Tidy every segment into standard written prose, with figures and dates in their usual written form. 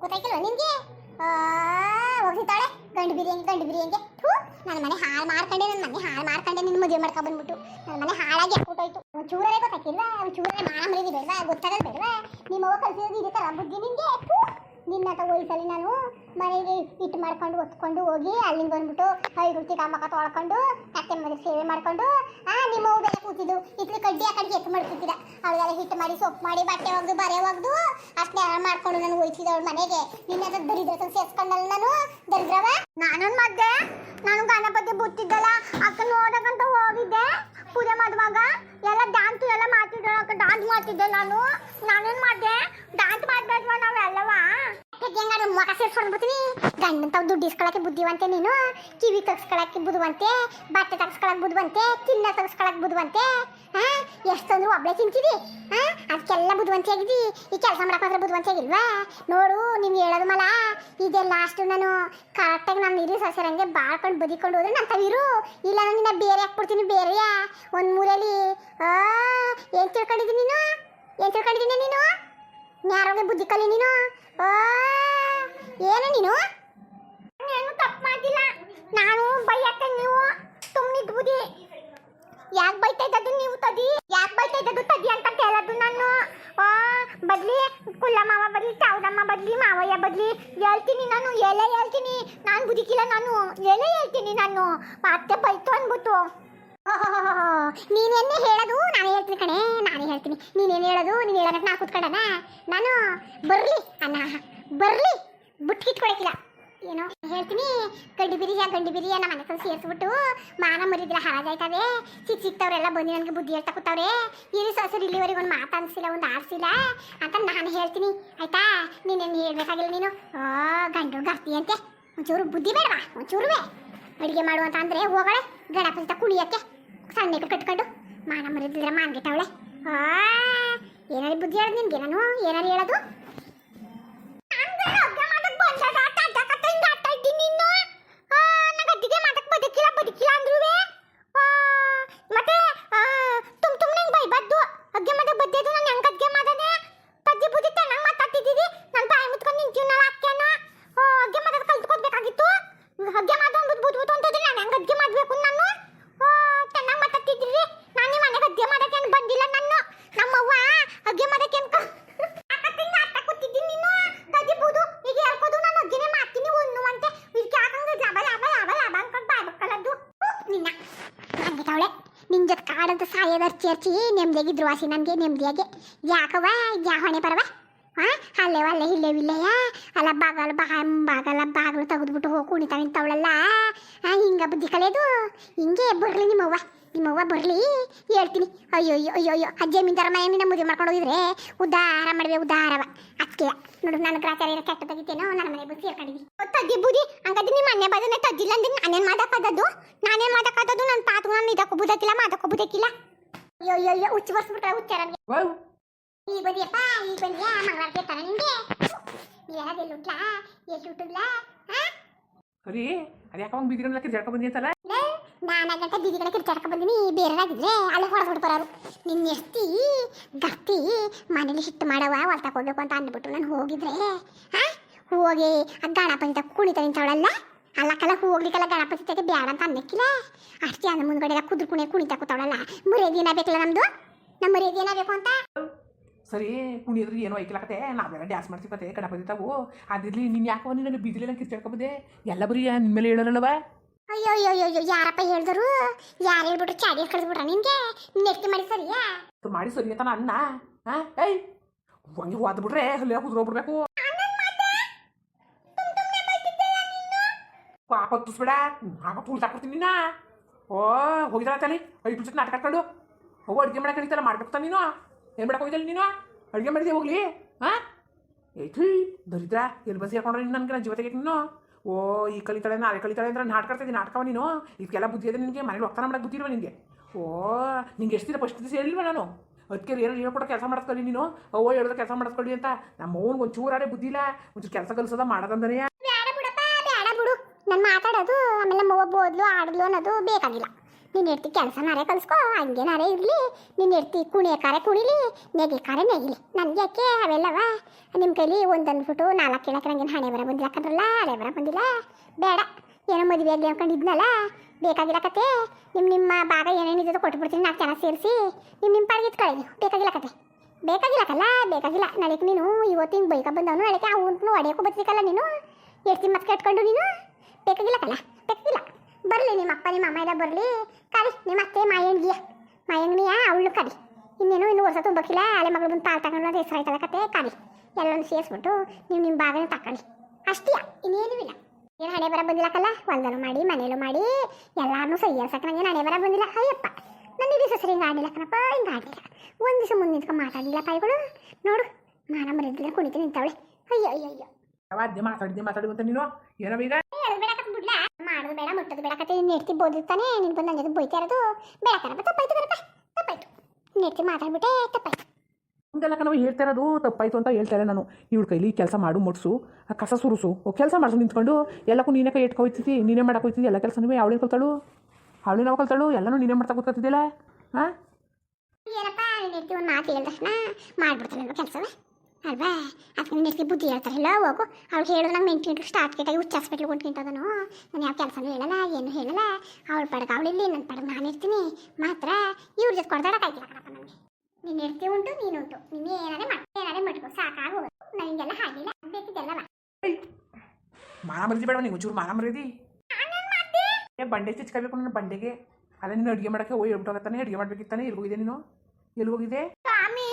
ಗೊತ್ತಾಯ್ತಲ್ವ ನಿನ್ಗೆ ಹೋಗ್ತಾಳೆ ಗಂಡು ಬಿರಿಯಂಗೆ ನನ್ನ ಮನೆ ಹಾಳು ಮಾಡ್ಕೊಂಡೆ ನಿನ್ನ ಮದುವೆ ಮಾಡ್ಕೊ ಬಂದ್ಬಿಟ್ಟು ನನ್ನ ಮನೆ ಹಾಳಾಗಿ ಹಾಕ್ಬಿಟ್ಟೋಯ್ತು ಒಂಚೂರೇ ಗೊತ್ತಾಗಿಲ್ವಾ ಒಂಚೂರೇ ಮಾನ ಮರಿದಿ ಬೇಡವಾ ಗೊತ್ತಾಗಲ್ಲ ಬೇಡವಾ ನಿಮ್ಮವ್ವ ಕಲ್ಸಿರೋದು ಇದೆ ತರ ಬುದ್ಧಿ ನಿನ್ಗೆ ನಿನ್ನಟ ವಯಸ್ಸಲ್ಲಿ ನಾನು ಮನೆಗೆ ಹಿಟ್ಟು ಮಾಡ್ಕೊಂಡು ಒತ್ಕೊಂಡು ಹೋಗಿ ಅಲ್ಲಿಂದ ಬಂದ್ಬಿಟ್ಟು ಐದು ಕಾಮಕ ತೊಳ್ಕೊಂಡು ಅತ್ತೆ ಮನೆ ಸೇವೆ ಮಾಡ್ಕೊಂಡು ನಿಮ್ಮವ್ವ ಬೆಲೆ ಕೂತಿದ್ದು ಇಟ್ಲಿ ಕಡ್ಡಿ ಆ ಕಡೆಗೆ ಎತ್ತು ಮಾಡ್ತಿದ್ದ ಅವಳೆಲ್ಲ ಹಿಟ್ಟು ಮಾಡಿ ಸೊಪ್ಪು ಮಾಡಿ ಬಟ್ಟೆ ಒಗ್ದು ಬರೆ ಒಗ್ದು ಅಷ್ಟೇ ಮಾಡ್ಕೊಂಡು ನಾನು ಹೋಯ್ತಿದ್ದೆ ಅವಳ ಮನೆಗೆ ನಿನ್ನ ದರಿದ್ರ ಸೇರ್ಸ್ಕೊಂಡಲ್ಲ ನಾನು ದರಿದ್ರವ ನಾನೊಂದು ಮದ್ದೆ ನಾನು ಗಣಪತಿ ಬುತ್ತಿದ್ದಲ್ಲ ಅಕ್ಕ ನೋಡಕಂತ ಹೋಗಿದ್ದೆ ಪೂಜೆ ಮಾಡುವಾಗ ಎಲ್ಲ ಡ್ಯಾನ್ಸು ಎಲ್ಲ ಮಾಡ್ತಿದ್ದೆ ಡಾನ್ಸ್ ಮಾಡ್ತಿದ್ದೆ ನಾನೇನು ಮಾಡಿದೆ ಡಾನ್ಸ್ ಮಾಡ್ಬೇಡ್ವಾ ನಾವೆಲ್ಲವಾ ಹೆಂಗಾರು ಮುಖ ಸೇರ್ಸ್ಕೊಂಡು ಬರ್ತೀನಿ ಗಂಡಂತಾವ್ ದುಡ್ಡು ಇಸ್ಕೊಳಕ್ಕೆ ಬುದ್ಧಿವಂತೆ ನೀನು ಕಿವಿ ತಗ್ಸ್ಕೊಳಕ್ಕೆ ಬುದ್ಧಿವಂತೆ ಬಟ್ಟೆ ತಗ್ಸ್ಕೊಳಕ್ ಬುದ್ಧಿವಂತೆ ತಿನ್ನ ತಗ್ಸ್ಕೊಳಕ್ ಬುದ್ಧಿವಂತೆ ಎಷ್ಟಂದ್ರು ಒಬ್ಳೆ ತಿಂತಿದಿ ಅದಕ್ಕೆಲ್ಲ ಬುದ್ಧಿವಂತೆ ಆಗಿದಿ ಈ ಕೆಲಸ ಮಾಡಕ್ ಮಾತ್ರ ಬುದ್ಧಿವಂತೆ ಆಗಿಲ್ವಾ ನೋಡು ನೀವು ಹೇಳೋದು ಮಲ ಇದೆ ಲಾಸ್ಟ್ ನಾನು ಕರೆಕ್ಟಾಗಿ ನಾನು ಇರಿ ಸಸರಂಗೆ ಬಾಳ್ಕೊಂಡು ಬದಿಕೊಂಡು ಹೋದ್ರೆ ನಾನು ತವಿರು ಇಲ್ಲ ನಾನು ನಿನ್ನ ಬೇರೆ ಹಾಕ್ಬಿಡ್ತೀನಿ ಬೇರೆಯಾ ಒಂದು ಮೂಲೆಯಲ್ಲಿ ಏನು ತಿಳ್ಕೊಂಡಿದ್ದೀನಿ ನೀನು ಯಾರೋಗೆ ಬುದ್ಧಿ ಕಲಿ ನೀನು ಏನು ನೀನು ಏನು ತಪ್ಪು ಮಾಡಿಲ್ಲ ನಾನು ಬೈಯಕ್ಕೆ ನೀವು ಸುಮ್ಮನಿದ್ ಬುದ್ಧಿ ಯಾಕೆ ಬೈತಾ ಇದ್ದದ್ದು ನೀವು ತದಿ ಯಾಕೆ ಬೈತಾ ಇದ್ದದ್ದು ತದಿ ಅಂತ ಕೇಳೋದು ನಾನು ಬದ್ಲಿ ಕುಲ್ಲ ಮಾವ ಬದ್ಲಿ ಚಾವುದಮ್ಮ ಬದ್ಲಿ ಮಾವಯ್ಯ ಬದ್ಲಿ ಹೇಳ್ತೀನಿ ನಾನು ಎಲೆ ಹೇಳ್ತೀನಿ ನಾನು ಬುದಿಕಿಲ್ಲ ನಾನು ಎಲೆ ಹೇಳ್ತೀನಿ ನಾನು ಮತ್ತೆ ಬೈತು ಅಂದ್ಬಿಟ್ಟು ನೀನೇನೇ ಹೇಳೋದು ನಾನೇ ಹೇಳ್ತೀನಿ ಕಣೆ ನಾನೇ ಹೇಳ್ತೀನಿ ನೀನೇನು ಹೇಳೋದು ನೀನು ಹೇಳೋದಕ್ಕೆ ನಾ ಕೂತ್ಕೊಂಡನ ನಾನು ಬರ್ಲಿ ಬರ್ಲಿ ಬುಟ್ಕಿಟ್ಕೊಳಕಿಲ್ಲ ಏನೋ ಹೇಳ್ತೀನಿ ಗಂಡು ಬಿರಿಯ ನಮ್ಮ ಮನೆ ಕಲ್ಸಿ ಸೇರಿಸ್ಬಿಟ್ಟು ಮಾನ ಮರಿದಿಲ್ಲ ಹಾಳಾಯ್ತವೆ ಸಿಕ್ತವ್ರೆಲ್ಲ ಬಂದು ನನಗೆ ಬುದ್ಧಿ ಹೇಳ್ತಾ ಕೂತವ್ರೆ ಇರಿ ಸೊಸರು ಇಲ್ಲಿವರೆಗೆ ಒಂದು ಮಾತು ಅನಿಸಿಲ್ಲ ಒಂದು ಆಡಿಸಿಲ್ಲ ಅಂತ ನಾನು ಹೇಳ್ತೀನಿ ಆಯ್ತಾ ನೀನೇನು ಹೇಳ್ಬೇಕಾಗಿಲ್ಲ ನೀನು ಗಂಡು ಗರ್ತಿ ಅಂತೆ ಒಂಚೂರು ಬುದ್ಧಿ ಬೇಡವಾ ಒಂಚೂರುವೆ ಅಡುಗೆ ಮಾಡುವಂತ ಅಂದರೆ ಹೋಗಳೆ ಗಣಪತಿ ಕುಣಿಯಕ್ಕೆ ಸಣ್ಣಕ್ಕೆ ಕಟ್ಕೊಂಡು ಮಾನ ಮರಿದಿದ್ರೆ ಮಾನ್ಗೆಟ್ಟವಳೆ ಏನಾರು ಬುದ್ಧಿ ಹೇಳೋದು ನಿನ್ಗೆ ನಾನು ಏನಾರು ಹೇಳೋದು ಬದುಕಿಲ್ಲ ಅಂದ್ರೂ ಮತ್ತೆ ತುಮ್ನೆ ಬೈಬಾರ್ದು ಅಗ್ಗೆ ಮತ್ತೆ ಬದ್ದೆದು ನಾನು ಹೆಂಗೆ ಅಗ್ಗೆ ಮಾಡದೆ ತಜ್ಜಿ ಬುದ್ಧಿ ಚೆನ್ನಾಗಿ ಮಾತಾಡ್ತಿದ್ದೀವಿ ನಾನು ಬಾಯಿ ಮುತ್ಕೊಂಡು ನಿಂತೀವಿ ನಾವು ಅಕ್ಕೆನ ಅಗ್ಗೆ ಮಾಡೋದು ಕಲ್ತ್ಕೊಡ್ಬೇಕಾಗಿತ್ತು ಅಗ್ಗೆ ಮಾಡೋದು ಬುದ್ಧು ಅಂತಂದ್ರೆ ನಾನು ಹೆಂಗೆ ಅಗ್ಗೆ ಮಾಡಬೇಕು ನಾನು ಚೆನ್ನಾಗಿ ಮಾತಾಡ್ತಿದ್ದೀವಿ ನಾನು ಮನೆಗೆ ಅಗ್ಗೆ ಮಾಡೋಕ್ಕೆ ಏನು ಬಂದಿಲ್ಲ ನಾನು ನಮ್ಮವ್ವ ಅಗ್ಗೆ ಮಾಡೋಕ್ಕೆ ಏನು ಕೂತಿದ್ದೀನಿ ನೀನು ತಜ್ಜಿ ಬುದು ಈಗ ಹೇಳ್ಕೋದು ನಾನು ಅಗ್ಗೆನೇ ಮಾಡ್ತೀನಿ ಅನ್ನುವಂತೆ ಇದಕ್ಕೆ ಯಾಕಂದ್ರೆ ಲಾಭ ಅನ್ಕೊಂಡು ಬಾಯ್ಬೇಕಲ್ಲದು ನಿನ್ನ ನನಗೆ ತವಳೆ ನಿನ್ನ ಜೊತೆ ಕಾಡಂತ ಸಾಯೋದರ್ ಚೇರ್ಚಿ ನೆಮ್ಮದಿಯಾಗಿದ್ರು ವಾಸಿ ನನಗೆ ನೆಮ್ಮದಿಯಾಗೆ ಯಾಕವ ಯಾ ಹೊಣೆ ಬರವ ಅಲ್ಲೇ ಇಲ್ಲೇವಿಲ್ಲೆಯ ಅಲ್ಲ ಬಾಗಲು ತೆಗೆದ್ಬಿಟ್ಟು ಹೋಗಿ ಕುಣಿತಾವೆ ಇಂಥವಳೆಲ್ಲ ಹಿಂಗೆ ಬುದ್ಧಿ ಕಲಿಯೋದು ಹಿಂಗೆ ಬರ್ಲಿ ನಿಮ್ಮವ್ವ ಬರಲಿ ಹೇಳ್ತೀನಿ ಅಯ್ಯೋ ಜಮೀನ್ದಾರ ಮನೆಯಿಂದ ಮದುವೆ ಮಾಡ್ಕೊಂಡು ಹೋಗಿದ್ರೆ ಉದ್ಧಾರ ಉದ್ಧಾರವ ಅದಕ್ಕೆ ನೋಡು ನನ್ನ ಗ್ರಾಚಾರ ಕೆಟ್ಟ ತೆಗಿತೇನೋ ನನ್ನ ಮನೆ ಬಂದು ಸೇರ್ಕೊಂಡಿದ್ವಿ ತದ್ದಿ ಬುದಿ ಹಂಗಾದ್ರೆ ನಿಮ್ಮ ಮನೆ ಬದನೆ ತದ್ದಿಲ್ಲ ಅಂದ್ರೆ ನಾನೇನು ಮಾಡೋಕ್ಕಾದದ್ದು ನನ್ನ ತಾತು ನಾನು ಇದಕ್ಕೂ ಬುದಕ್ಕಿಲ್ಲ ಮಾಡೋಕ್ಕೂ ಬುದಕ್ಕಿಲ್ಲ ಅಯ್ಯೋ ಹುಚ್ಚು ಬರ್ಸ್ಬಿಟ್ರೆ ಹುಚ್ಚಾರನ್ಗೆ ಈ ಬಂದಿಯಪ್ಪ ಮಂಗಳವಾರ ಕೇಳ್ತಾನೆ ನಿಮಗೆ ಎಲ್ಲುಟ್ಲಾ ಎಷ್ಟು ಹುಟ್ಟಿದ್ಲಾ ಸರಿ ಅದು ಯಾಕೆ ಬೀದಿಗಳನ್ನ ಕಿರ್ಚಾಡ್ಕೊಂಡು ಬಂದಿ ಅಂತಲ್ಲ ನಾನಾಗಂತ ಬೀದಿಗಳ ಕಿರ್ಚಾಡ್ಕೊಂಡು ಬಂದಿನಿ ಬೇರೆಯಾಗಿದ್ರೆ ಅಲ್ಲಿ ಹೊರಸ್ಬಿಟ್ಟು ಬರೋರು ನಿನ್ನ ಎಸ್ತಿ ಗಟ್ಟಿ ಮನೇಲಿ ಹಿಟ್ಟು ಮಾಡವ ಹೊಲ್ತಾ ಹೋಗ್ಬೇಕು ಅಂತ ಅಂದ್ಬಿಟ್ಟು ನಾನು ಹೋಗಿದ್ರೆ ಹೋಗಿ ಆ ಗಣಪತಿ ಕುಣಿತ ನಿಂತವಳಲ್ಲ ಅಲ್ಲಕ್ಕೆಲ್ಲ ಹೋಗ್ಲಿಕ್ಕೆಲ್ಲ ಗಣಪತಿ ತೆಗೆ ಬೇಡ ಅಂತ ಅನ್ನಕ್ಕಿಲ್ಲ ಅಷ್ಟೇ ಅಂದ ಮುಂದ್ಗಡೆ ಕುದುರು ಕುಣಿತಾ ಕೂತವಳಲ್ಲ ಮರ್ಯಾದೆ ಏನ ಬೇಕಲ್ಲ ನಮ್ದು ನಮ್ಮ ಮರ್ಯಾದೆ ಏನ ಬೇಕು ಅಂತ ಸರಿ ಕುಣಿಯೋದ್ರಿ ಏನೋ ಐಕ್ಲಾಕತ್ತೆ ನಾವೆಲ್ಲ ಡ್ಯಾನ್ಸ್ ಮಾಡ್ತೀವತ್ತೆ ಗಣಪತಿ ತಾವು ಅದಿರ್ಲಿ ನೀನು ಯಾಕವ ನೀನು ಬೀದಿಲೆಲ್ಲ ಕಿರ್ಚಾಡ್ಕೊಂಬಂದೆ ಎಲ್ಲ ಬರೀ ನಿಮ್ಮ ಮೇಲೆ ಹೇಳೋಲ್ಲವ ಅಯ್ಯೋ ಯಾರಪ್ಪ ಹೇಳಿದ್ರು ಯಾರು ಹೇಳ್ಬಿಟ್ರು ಚಾಡಿ ಕಳಿಸ್ಬಿಟ್ರ ನಿನ್ಗೆ ನೆಕ್ಸ್ಟ್ ಮಾಡಿ ಸರಿಯಾ ಮಾಡಿ ಸರಿ ಅಂತ ಅನ್ನ ಏಯ್ ಹಂಗೆ ಹೋದ್ಬಿಟ್ರೆ ಅಲ್ಲೇ ಕುದ್ರೋಗ್ಬಿಡ್ಬೇಕು ಪಾಪತ್ತಿಸ್ಬೇಡ ಆಗ ತುಳ್ತಾಕೊಡ್ತೀನಿ ನಾ ಹೋಗಿದಾರ ತಲೆ ಐದು ಜೊತೆ ನಾಟಕ ಹಾಕೊಂಡು ಹೋಗೋ ಅಡುಗೆ ಮಾಡಕ್ಕೆ ಕಳಿತಲ್ಲ ಮಾಡ್ಬೇಕು ನೀನು ಏನು ಮಾಡಕ್ಕೆ ಹೋಗಿದ್ದಲ್ಲ ನೀನು ಅಡುಗೆ ಮಾಡಿದೆ ಹೋಗ್ಲಿ ಏಯ್ತು ದರಿದ್ರ ಎಲ್ಲಿ ಬಸ್ ಹಾಕೊಂಡ್ರೆ ನನಗೆ ನನ್ನ ಜೀವ ತೆಗೆದು ನೀನು ಈ ಕಲಿತಾಳೆ ನಾಳೆ ಕಲಿತಾಳೆ ಅಂದ್ರೆ ನಾಟಕ ಆಡ್ತಿದ್ದೀನಿ ನಾಟಕವ ನೀನು ಇದಕ್ಕೆಲ್ಲ ಬುದ್ಧಿ ಇದೆ ನಿನಗೆ ಮನೇಲಿ ಹೋಗ್ತಾನೆ ಮಾಡಕ್ಕೆ ಬುದ್ಧಿ ಇಲ್ವ ನಿನಗೆ ನಿಂಗೆ ಎಷ್ಟು ದಿನ ಫಸ್ಟ್ ದಿವಸ ಹೇಳಿಲ್ವ ನಾನು ಅದಕ್ಕೆ ಏನೋ ಹೇಳ್ಕೊಟ್ಟು ಕೆಲಸ ಮಾಡಿಸ್ಕೊಳ್ಳಿ ನೀನು ಹೇಳಿದ್ರೆ ಕೆಲಸ ಮಾಡಿಸ್ಕೊಳ್ಳಿ ಅಂತ ನಮ್ಮ ಅವ್ನಿಗೆ ಒಂಚೂರಾಡೆ ಬುದ್ಧಿ ಇಲ್ಲ ಒಂಚೂರು ಕೆಲಸ ಕಲಿಸೋದ ಮಾಡೋದಂದ್ರೆ ಬೇಡ ಬಿಡು ನಾನು ಮಾತಾಡೋದು ಆಮೇಲೆ ಮಗು ಓದ್ಲು ಆಡಲು ಅನ್ನೋದು ಬೇಕಾಗಿಲ್ಲ ನೀನು ಹೆಡ್ತಿ ಕೆಲಸನಾರೇ ಕಲಿಸ್ಕೊ, ಹಂಗೇನಾರೇ ಇರಲಿ. ನೀನು ಹೆಡ್ತಿ ಕುಣಿಯಕಾರೆ ಕುಣಿಲಿ, ನೆಗಿಕಾರೆ ನೆಗಿಲಿ, ನನಗೆ ಯಾಕೆ ಅವೆಲ್ಲವ? ನಿಮ್ಮ ಕೈಲಿ ಒಂದು ಅಂದ್ಬಿಟ್ಟು 4 ಕೇಳಕ್ಕೆ ನಂಗೇನು ಹಣೆ ಬರ ಬಂದಿಲ್ಲ ಕಣ್ರಲ್ಲ, ಹಣೆ ಬರ ಬಂದಿಲ್ಲ. ಬೇಡ, ಏನೋ ಮದುವೆ ಆಗಲಿ ಅನ್ಕೊಂಡಿದ್ನಲ್ಲ, ಬೇಕಾಗಿಲ್ಲ ಕತೆ. ನಿಮ್ಮ ಭಾಗ ಏನೇನಿದೆ ಕೊಟ್ಬಿಡ್ತೀನಿ, 4 ಜನ ಸೇರಿಸಿ ನಿಮ್ಮ ಪಾಡಿಗೆ ಇಟ್ಕೊಳ್ಳಿ. ಬೇಕಾಗಿಲ್ಲ ಕತೆ, ಬೇಕಾಗಿಲ್ಲ. ನಾಳೆಗೆ ನೀನು ಇವತ್ತಿನ ಬೈಕ ಬಂದವನು, ನಾಳೆಗೆ ಅವನು ಹೊಡೆಯೋಕ್ಕೂ ಬರ್ತಿಕ್ಕಲ್ಲ ನೀನು. ಎಡ್ತಿ ಮತ್ತೆ ಕಟ್ಕೊಂಡು ನೀನು ಬೇಕಾಗಿಲ್ಲ. ಬರಲಿ ನಿಮ್ಮ ಅಪ್ಪ ನಿಮ್ಮ ಅಮ್ಮ ಎಲ್ಲ ಬರಲಿ. ಕರಿ ನಿಮ್ಮ ಅತ್ತೆ ಮಾಯಂಗಿಯ ಅವಳು ಕರಿ. ಇನ್ನೇನು ವರ್ಷ ತುಂಬಕ್ಕಿಲ್ಲ, ಅಲೆ ಮಗಳು ಬಂದು ಪಾಲು ತಗೊಂಡು ಅದು ಹೆಸರು ಆಯ್ತದ ಕತೆ. ಕರಿ ಎಲ್ಲರೂ ಸೇರಿಸ್ಬಿಟ್ಟು ನೀವು ನಿಮ್ಮ ಭಾಗನ ತಕೊಳ್ಳಿ, ಅಷ್ಟೇ, ಇನ್ನೇನೂ ಇಲ್ಲ. ಏನು ಹಣೆ ಬರ ಬಂದಿಲ್ಲಕ್ಕಲ್ಲ, ಹೊಲ್ದಲ್ಲೂ ಮಾಡಿ ಮನೇಲೂ ಮಾಡಿ ಎಲ್ಲಾರನ್ನೂ ಸೈಯಲ್ಸಕ್ಕೆ ನಂಗೆ ಹಣೆ ಬರ ಬಂದಿಲ್ಲ. ಅಯ್ಯಪ್ಪ, ನನ್ನ ಈ ದಿವಸ ಸರಿ ಹಿಂಗೆ ಆಡಿಲ್ಲ ಕಣಪ್ಪ, ಹಿಂಗೆ ಆಡಿಲ್ಲ. ಒಂದು ದಿವಸ ಮುಂದೆ ನಿಂತ್ಕೊಂಡು ಮಾತಾಡಿಲ್ಲ ಪಾಯಿಗಳು. ನೋಡು ಮಾನ ಮರಿದ್ರೆ ಕುಣಿತು ನಿಂತವಳೆ. ಅಯ್ಯೋ ಅದೇ ಮಾತಾಡಿದಂತ ನೀನು ಏನೋ ಈಗ ಬಿಡ್ಲಾ, ಮಾಡೋದು ಬೇಡ ಮುಟ್ಟೋದು ಬೇಡ ಕತೆ. ನಿನ್ನ ಹೆಡ್ತಿ ಬೋದಿರ್ತಾನೆ, ನಿನ್ ಬಂದು ನನಗೆ ಬೈತಾ ಇರೋದು ಬೇಡ ಕಣಪ್ಪ. ತಪ್ಪಾಯ್ತು ನಿನ್ನ ಹೆಡ್ತಿ ಮಾತಾಡ್ಬಿಟ್ಟೆ, ತಪ್ಪಾಯ್ತು. ಹಿಂಗೆಲ್ಲ ನಾವು ಹೇಳ್ತಾ ಇರೋದು ತಪ್ಪಾಯ್ತು ಅಂತ ಹೇಳ್ತಾರೆ. ನಾನು ಇವಳ ಕೈಲಿ ಕೆಲಸ ಮಾಡು, ಮುಟ್ಸು, ಕಸ ಸುರಿಸು, ಕೆಲಸ ಮಾಡಿಸು ನಿಂತ್ಕೊಂಡು ಎಲ್ಲಕ್ಕೂ ನೀನೇ ಕೈ ಇಟ್ಕೊಯ್ತಿದ್ದಿ, ನೀನೇ ಮಾಡಕ್ಕೆ ಹೋಯ್ತಿದ್ದಿ ಎಲ್ಲ ಕೆಲಸನೂ. ಅವಳೇನು ಕಲ್ತಾಳು ಎಲ್ಲನೂ ನೀನೇ ಮಾಡ್ತಾ ಕೂತ್ಕೊತಿದ್ದಿಲ್ಲ. ಹಾಂ ಏನಪ್ಪ ನಿನ್ನ ಹೆಡ್ತಿ ಒಂದು ಮಾತು ಹೇಳಿದ ತಕ್ಷಣ ಮಾಡ್ಬಿಡ್ತಾಳೆ ಕೆಲಸವೇ ಅಲ್ವಾ? ಅದಕ್ಕೆ ನಿನ್ನ ಹೆಡ್ತಿ ಬುದ್ಧಿ ಹೇಳ್ತಾರಲ್ಲ, ಹೋಗು. ಅವ್ಳು ಹೇಳೋದು ನಂಗೆ ಮೆಂಟು ಸ್ಟಾರ್ಟ್ ಕೇಟಾಗಿ ಹುಚ್ಚ ಹಾಸ್ಪಿಟ್ಲಿಗೆ ಹೊಂಟ್ಕಿಂಟದನು. ನಾನು ಯಾವ ಕೆಲಸನೂ ಹೇಳಲ್ಲ, ಏನು ಹೇಳಲ್ಲ. ಅವಳ ಪಡಗೆ ಅವಳಿಲ್ಲಿ, ನನ್ನ ಪಡಗೆ ನಾನು ಇರ್ತೀನಿ ಮಾತ್ರ. ಇವ್ರ ಜೊತೆ ಕೊಡ್ದಾಡಕ್ಕಾಗಿಲ್ಲ ಕಣಪ್ಪ ನನಗೆ. ನಿನ್ನ ಹೆಡ್ತಿ ಉಂಟು, ನೀನುಂಟು, ನೀನು ಏನಾರೇ ಮಾಡ್ಕೊ, ಸಾಕಾಗಿ ಹೋಗೋದು. ನನಗೆಲ್ಲ ಹಾಗಿಲ್ಲ, ಬೇಕಿದ್ದೆಲ್ಲವ. ಮಾನ ಮರಿದಿ ಬೇಡ, ನೀವು ಒಂಚೂರು ಮಾನ ಮರಿದಿ. ಬಂಡೆ ಚಿಚ್ಕೋಬೇಕು ನನ್ನ ಬಂಡೆಗೆ. ಅಲ್ಲ ನೀನು ಅಡುಗೆ ಮಾಡೋಕ್ಕೆ ಹೋಗಿ ಹೇಳ್ಬಿಟ್ಟೋಗತ್ತಾನೆ, ಅಡುಗೆ ಮಾಡ್ಬೇಕಿತ್ತಾನೆ. ಎಲ್ಲಿಗೋಗಿದೆ ನೀನು? ಎಲ್ಲಿಗೋಗಿದೆ? ಸ್ವಾಮಿ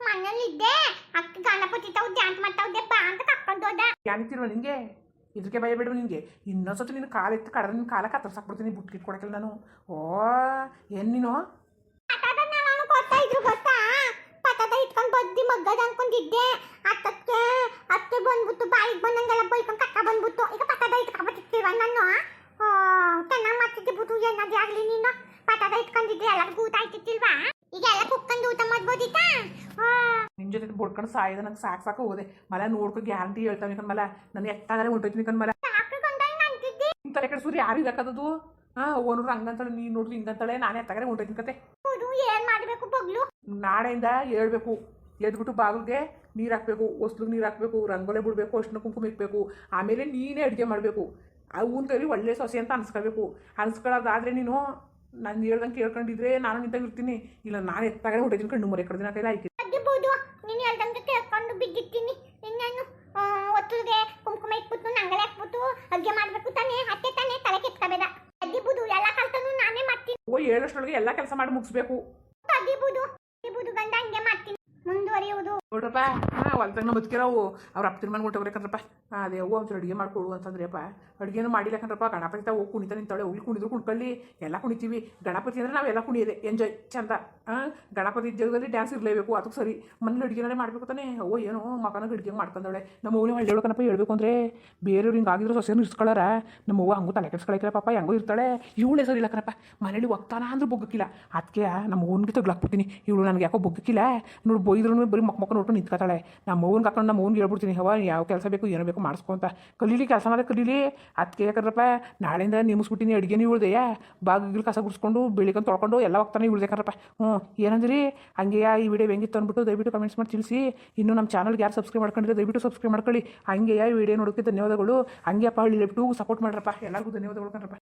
ಮನೇಲಿದ್ದೆ, ಅಕ್ಕ ಗಣಪತಿ ತಾವು ಡ್ಯಾನ್ಸ್ ಮಾಡ್ತಾವ್ದೆ ಬಾ ಅಂತ ಕರ್ಕೊಂಡು ಹೋದ. ಯಾನಿತ್ತಿಲ್ವ ನಿನಗೆ? ಇದಕ್ಕೆ ಭಯ ಬೇಡ ನಿನಗೆ. ಇನ್ನೊಂದ್ಸತಿ ನೀನು ಕಾಲೆತ್ತಿ ಕಡದ ನಿನ್ನ ಕಾಲ ಕತ್ತರ್ಸಾಕ್ಬಿಡ್ತೀನಿ, ಬುಟ್ಟಿ ಇಟ್ಕೊಡಕ್ಕಿಲ್ಲ ನಾನು. ಓ ಏನು ನೀನು ಪತದ ಇಟ್ಕೊಂಡು ಬದ್ದಿ ಮಗ್ಗದ ಅನ್ಕೊಂಡಿದ್ದೆ. ಅತ್ತೆ ಬಂದ್ಬಿಟ್ಟು ಬಾಯಿಗೆ ಬಂದಂಗೆಲ್ಲ ಬೈಕೊಂಡು ಕಕ್ಕ ಬಂದ್ಬಿಟ್ಟು ಈಗ ಪತದ ಇಟ್ಕೊಬತ್ತಿರ್ತೀವ ನಾನು. ಚೆನ್ನಾಗಿ ಮಾಡ್ತಿದ್ಬಿಟ್ಟು ಏನಾದ್ರೂ ಆಗ್ಲಿ ನೀನು. ಪತದ ಇಟ್ಕೊಂಡಿದ್ದೆ ಎಲ್ಲರಿಗೂ ಊಟ ಆಯ್ತಿತ್ತಿಲ್ವಾ? ಈಗ ಎಲ್ಲ ಕುಕ್ಕಂದು ಊಟ ಮಾಡ್ಬೋದಿತ್ತಾ? ನಿನ್ನ ಜೊತೆ ಬಡ್ಕೊಂಡು ಸಾಯ್ದ ನಂಗೆ ಸಾಕು ಹೋದೆ. ಮಲ ನೋಡ್ಕೊ ಗ್ಯಾರಂಟಿ ಹೇಳ್ತಾವೆ ಕಣ್ಮಲ. ನಾನು ಎಷ್ಟಾಗಲೇ ಹೊಂಟೋಯ್ತೀನಿ ಕಣ್ಮಲ. ನಿಮ್ಮ ತಲೆ ಕಡೆ ಸೂರಿ ಯಾರು ಇರಕ್ಕದದು? ಓನರು ಹಂಗಂತಾಳೆ, ನೀನು ನೋಡ್ರಿ ಹಿಂಗಂತಾಳೆ, ನಾನೇ ಎತ್ತಾಗಲೇ ಹೊಂಟೋಯ್ತೀನಿ ಕತೆ. ಏನ್ ಮಾಡ್ಬೇಕು ಬಗ್ಲು? ನಾಳೆಯಿಂದ ಹೇಳ್ಬೇಕು, ಎದ್ಬಿಟ್ಟು ಬಾಗಿಲಿಗೆ ನೀರು ಹಾಕ್ಬೇಕು, ಹೊಸ್ಲಿಗೆ ನೀರು ಹಾಕ್ಬೇಕು, ರಂಗೋಲೆ ಬಿಡಬೇಕು, ಅಷ್ಟನ್ನ ಕುಂಕುಮ ಇಕ್ಬೇಕು. ಆಮೇಲೆ ನೀನೇ ಅಡುಗೆ ಮಾಡಬೇಕು. ಅವನ ಕೈಲಿ ಒಳ್ಳೆ ಸೊಸೆ ಅಂತ ಅನ್ಸ್ಕೋಬೇಕು. ಅನ್ಸ್ಕೊಳ್ಳೋದಾದ್ರೆ ನೀನು ನಾನು ಹೇಳ್ದಂಗೆ ಕೇಳ್ಕೊಂಡಿದ್ರೆ ನಾನು ನಿಂತಾಗ ಇರ್ತೀನಿ. ಇಲ್ಲ ನಾನು ಎತ್ತಾಗಲೇ ಹೊಂಟೋಯ್ತೀನಿ ಕಣ್ಣು ಮರೆ ಕಡ್ದಿನ ಕೈಲಿ ಆಯ್ತು. ಅದಿರ್ಬೋದು, ನೀನು ಹೇಳ್ದಂಗೆ ಕೇಳ್ಕೊಂಡು ಬಿದ್ದಿರ್ತೀನಿ. ಇನ್ನೇನು ಒತ್ತುಗೆ ಕುಂಕುಮ ಇಟ್ಬಿಟ್ಟು ನಂಗಲೆ ಹಾಕ್ಬಿಟ್ಟು ಅಡುಗೆ ಮಾಡ್ಬೇಕು ತಾನೇ, ಅತ್ತೆ ತಾನೇ ತಲೆ ಕೆತ್ಕೋಬೇಡ. ಅದಿರ್ಬೋದು, ಎಲ್ಲ ಕೆಲಸನೂ ನಾನೇ ಮಾಡ್ತೀನಿ. ಓ ಹೇಳೋಷ್ಟೊಳಗೆ ಎಲ್ಲ ಕೆಲಸ ಮಾಡಿ ಮುಗಿಸ್ಬೇಕು. ಅದಿರ್ಬೋದು ಗಂಡ ಹಂಗೆ ಮಾಡ್ತೀನಿ, ಮುಂದುವರಿಯುವುದು. ನೋಡ್ರಪ್ಪ, ಹೊಲ್ದಾಗ ಬದುಕಿರೋವು ಅವ್ರ ಅಪ್ಪನ ಮನೆ ಹೊಂಟೋಗ್ರೆ ಕಣ್ರಪ್ಪ. ಅದೇ ಹೋಗು ಒಂಚೂರು ಅಡುಗೆ ಮಾಡ್ಕೊಡು ಅಂತಂದ್ರಪ್ಪ. ಅಡುಗೆನೂ ಮಾಡಿಲ್ಲ ಕಣ್ರಪ್ಪ. ಗಣಪತಿ ತಾವು ಹೋಗಿ ಕುಣಿತಾ ನಿಂತಾಳೆ, ಹೋಗಿ ಕುಣಿದ್ರು ಕುಣ್ಕೊಳ್ಳಿ, ಎಲ್ಲ ಕುಣಿತೀವಿ. ಗಣಪತಿ ಅಂದರೆ ನಾವೆಲ್ಲ ಕುಣಿಯೋದೆ ಎಂಜಾಯ್ ಚಂದ. ಗಣಪತಿ ಜಾಗದಲ್ಲಿ ಡ್ಯಾನ್ಸ್ ಇರಲೇಬೇಕು, ಅದಕ್ಕೆ ಸರಿ. ಮನೇಲಿ ಅಡುಗೆನೇ ಮಾಡಬೇಕು ತಾನೇ. ಏನೋ ಮಗನ ಅಡುಗೆ ಮಾಡ್ಕೊಂಡವಳೆ. ನಮ್ಮ ಅವ್ವನೇ ಒಳ್ಳೆ ಕಣಪ್ಪ. ಹೇಳ್ಬೇಕು ಅಂದರೆ ಬೇರೆಯವ್ರು ಹಿಂಗೆ ಆಗಿದ್ರು ಸೊಸೆಯನ್ನು ಇರ್ಸ್ಕೊಳ್ಳಾರ. ನಮ್ಮ ಅವ್ವ ಹಂಗೂ ತಲೆ ಕೆಡ್ಸ್ಕೊಳಕ್ಕಿಲ್ಲ ಪಾಪ, ಹೆಂಗೋ ಇರ್ತಾಳೆ. ಇವಳೇ ಸರಿ ಇಲ್ಲ ಕಣಪ್ಪ. ಮನೇಲಿ ಹೋಗ್ತಾನ ಅಂದ್ರೆ ಬೊಗ್ಗಕ್ಕಿಲ್ಲ. ಅದಕ್ಕೆ ನಮ್ಮ ಓನ್ಗೆ ತಗ್ಲಾಕ್ಬಿಡ್ತೀನಿ. ಇವಳು ನನಗೆ ಯಾಕೋ ಬೊಗ್ಗಕ್ಕಿಲ್ಲ ನೋಡಿ, ಬೈದ್ರೂ ಬರೀ ಮಕ್ಕ ನೋಡ್ಕೊಂಡು ನಿಂತ್ಕೊತಾಳೆ. ನಮ್ಮ ಅವ್ವನ್ಗೆ ಹಾಕೊಂಡು ನಮ್ಮ ಅವ್ವನ್ಗೆ ಹೇಳ್ಬಿಡ್ತೀನಿ, ಯಾವ ಕೆಲಸ ಬೇಕು ಏನೋ ಬೇಕು ಮಾಡಿಸ್ಕೊ ಅಂತ. ಕಲೀಲಿ, ಕೆಲಸ ಮಾಡಿ ಕಲೀಲಿ. ಅದಕ್ಕೆ ಯಾಕಂದ್ರಪ್ಪ ನಾಳೆಯಿಂದ ನೇಮಿಸ್ಬಿಟ್ಟಿನಿ. ಅಡುಗೆನೂ ಇವಳ್ದೆಯಾ, ಬಾಗಿಲು ಕಸ ಗುಡಿಸ್ಕೊಂಡು ಬೆಳಿಕೊಂಡು ತೊಳ್ಕೊಂಡು ಎಲ್ಲ ಹೋಗ್ತಾನೆ ಇವಳ್ದೇಕಂದ್ರಪ್ಪ. ಏನಂದ್ರಿ ಹಂಗೆ ಈ ವಿಡಿಯೋ ಹೆಂಗಿತ್ತು ಅಂದ್ಬಿಟ್ಟು ದಯವಿಟ್ಟು ಕಮೆಂಟ್ಸ್ ಮಾಡಿ ತಿಳಿಸಿ. ಇನ್ನು ನಮ್ಮ ಚಾನಲ್ಗೆ ಯಾರು ಸಬ್ಸ್ಕ್ರೈಬ್ ಮಾಡ್ಕೊಂಡಿದ್ರೆ ದಯವಿಟ್ಟು ಸಬ್ಸ್ಕ್ರೈಬ್ ಮಾಡ್ಕೊಳ್ಳಿ. ಹಂಗೆ ಈ ವಿಡಿಯೋ ನೋಡೋಕ್ಕೆ ಧನ್ಯವಾದಗಳು. ಹಂಗೆ ಅಪ್ಪ ಹಳ್ಳಿ ಸಪೋರ್ಟ್ ಮಾಡ್ರಪ್ಪ. ಎಲ್ಲರಿಗೂ ಧನ್ಯವಾದಗಳು ಕಣ್ರಪ್ಪ.